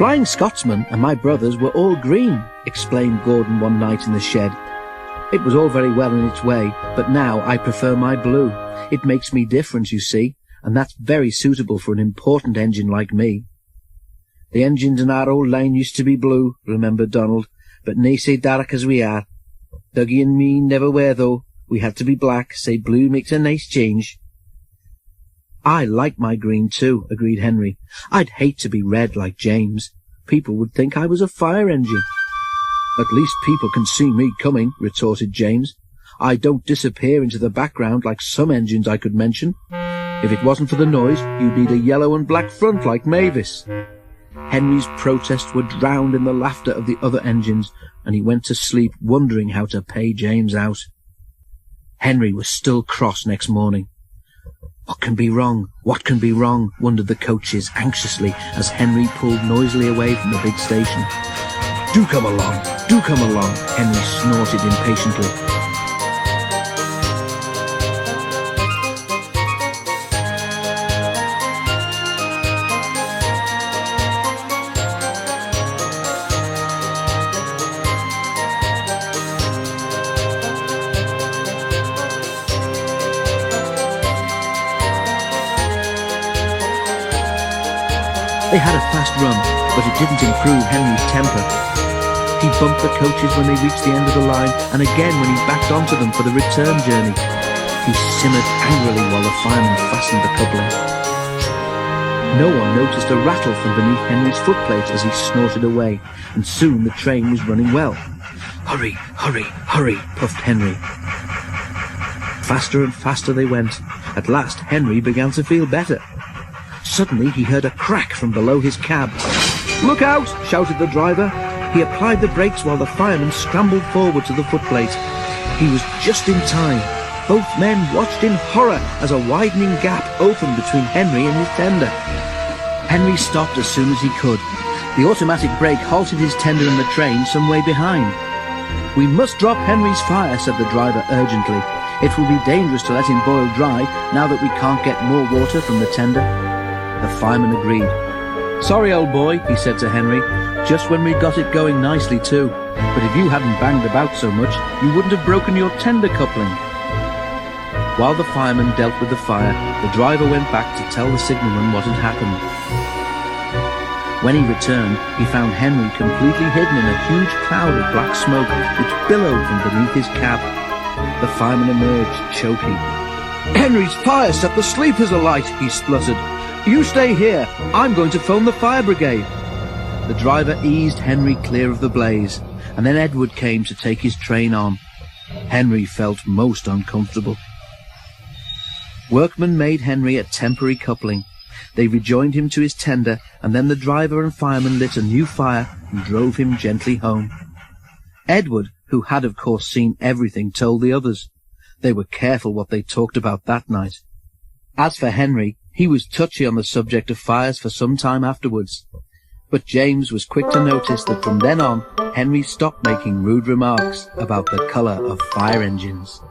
Flying Scotsman and my brothers were all green, exclaimed Gordon one night in the shed. It was all very well in its way, but now I prefer my blue. It makes me different, you see, and that's very suitable for an important engine like me. The engines in our old line used to be blue, remembered Donald, but nae sae dark as we are. Dougie and me never were, though. We had to be black, say blue makes a nice change. I like my green too, agreed Henry. I'd hate to be red like James. People would think I was a fire engine. At least people can see me coming, retorted James. I don't disappear into the background like some engines I could mention. If it wasn't for the noise, you'd need a yellow and black front like Mavis. Henry's protests were drowned in the laughter of the other engines, and he went to sleep wondering how to pay James out. Henry was still cross next morning. What can be wrong? What can be wrong? Wondered the coaches anxiously as Henry pulled noisily away from the big station. Do come along, Henry snorted impatiently. They had a fast run, but it didn't improve Henry's temper. He bumped the coaches when they reached the end of the line, and again when he backed onto them for the return journey. He simmered angrily while the fireman fastened the coupling. No one noticed a rattle from beneath Henry's footplate as he snorted away, and soon the train was running well. Hurry, hurry, hurry, puffed Henry. Faster and faster they went. At last Henry began to feel better. Suddenly he heard a crack from below his cab. Look out! Shouted the driver. He applied the brakes while the fireman scrambled forward to the footplate. He was just in time. Both men watched in horror as a widening gap opened between Henry and his tender. Henry stopped as soon as he could. The automatic brake halted his tender and the train some way behind. We must drop Henry's fire, said the driver urgently. It will be dangerous to let him boil dry now that we can't get more water from the tender. The fireman agreed. Sorry, old boy, he said to Henry, just when we got it going nicely too. But if you hadn't banged about so much, you wouldn't have broken your tender coupling. While the fireman dealt with the fire, the driver went back to tell the signalman what had happened. When he returned, he found Henry completely hidden in a huge cloud of black smoke which billowed from beneath his cab. The fireman emerged, choking. Henry's fire set the sleepers alight, he spluttered. You stay here. I'm going to phone the fire brigade. The driver eased Henry clear of the blaze, and then Edward came to take his train on. Henry felt most uncomfortable. Workmen made Henry a temporary coupling. They rejoined him to his tender, and then the driver and fireman lit a new fire and drove him gently home. Edward, who had of course seen everything, told the others. They were careful what they talked about that night. As for Henry, he was touchy on the subject of fires for some time afterwards. But James was quick to notice that from then on, Henry stopped making rude remarks about the colour of fire engines.